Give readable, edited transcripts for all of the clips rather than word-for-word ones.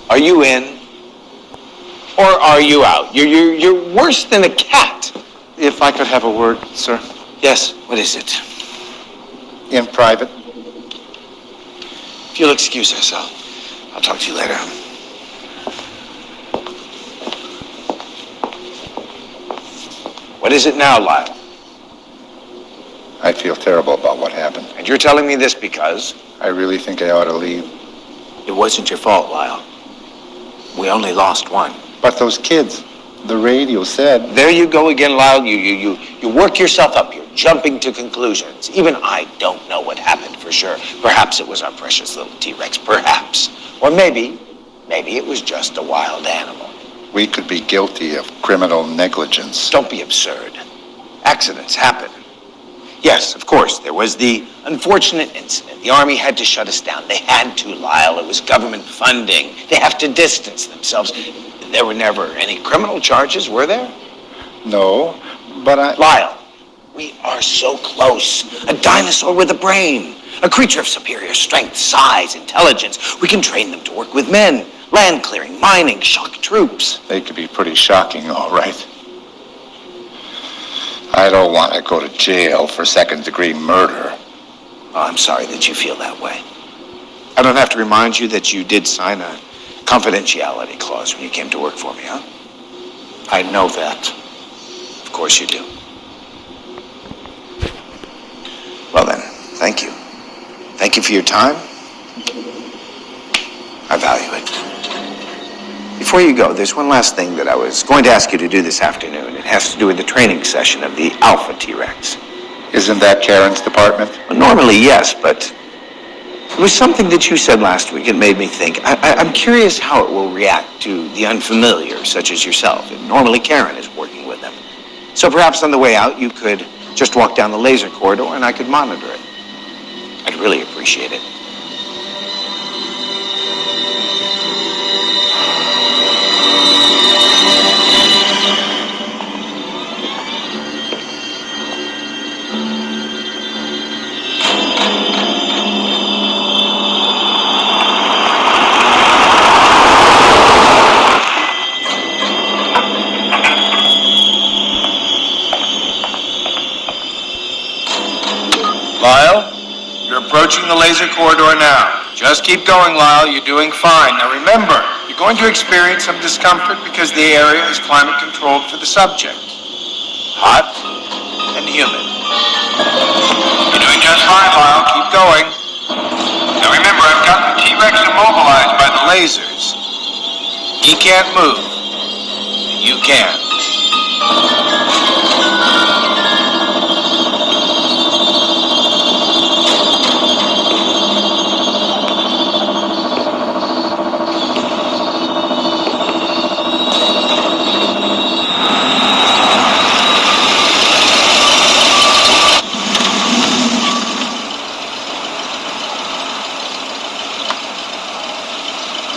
Are you in? Or are you out? You're worse than a cat. If I could have a word, sir. Yes, what is it? In private. If you'll excuse us, I'll talk to you later. What is it now, Lyle? I feel terrible about what happened. And you're telling me this because? I really think I ought to leave. It wasn't your fault, Lyle. We only lost one. But those kids, the radio said... There you go again, Lyle. You work yourself up. You're jumping to conclusions. Even I don't know what happened for sure. Perhaps it was our precious little T-Rex. Perhaps. Or maybe it was just a wild animal. We could be guilty of criminal negligence. Don't be absurd. Accidents happen. Yes, of course, there was the unfortunate incident. The Army had to shut us down. They had to, Lyle. It was government funding. They have to distance themselves. There were never any criminal charges, were there? No, but Lyle, we are so close. A dinosaur with a brain. A creature of superior strength, size, intelligence. We can train them to work with men. Land clearing, mining, shock troops. They could be pretty shocking, all right. I don't want to go to jail for second-degree murder. Oh, I'm sorry that you feel that way. I don't have to remind you that you did sign a confidentiality clause when you came to work for me, huh? I know that. Of course you do. Well then, thank you. Thank you for your time. I value it. Before you go, there's one last thing that I was going to ask you to do this afternoon. It has to do with the training session of the Alpha T-Rex. Isn't that Karen's department? Well, normally, yes, but it was something that you said last week. It made me think. I'm curious how it will react to the unfamiliar, such as yourself. And normally, Karen is working with them. So perhaps on the way out, you could just walk down the laser corridor and I could monitor it. I'd really appreciate it. Lyle, you're approaching the laser corridor now. Just keep going, Lyle. You're doing fine. Now remember, you're going to experience some discomfort because the area is climate controlled for the subject. Hot and humid. You're doing just fine, Lyle. Keep going. Now remember, I've got the T-Rex immobilized by the lasers. He can't move. You can.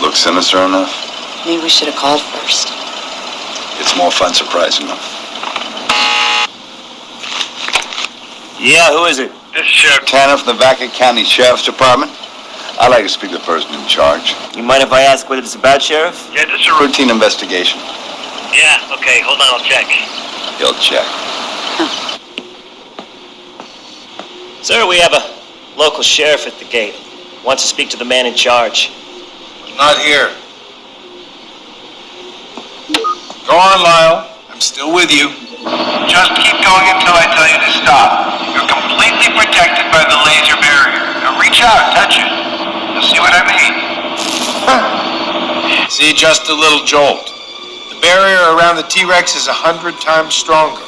Look sinister enough? Maybe we should have called first. It's more fun surprising them. Yeah, who is it? This is Sheriff Tanner from the Vaca County Sheriff's Department. I'd like to speak to the person in charge. You mind if I ask what it's about, Sheriff? Yeah, this is a Routine investigation. Yeah, okay, hold on, I'll check. He'll check. Sir, we have a local sheriff at the gate. Wants to speak to the man in charge. Not here. Go on, Lyle. I'm still with you. Just keep going until I tell you to stop. You're completely protected by the laser barrier. Now reach out, touch it. You'll see what I mean. See, just a little jolt. The barrier around the T-Rex is 100 times stronger.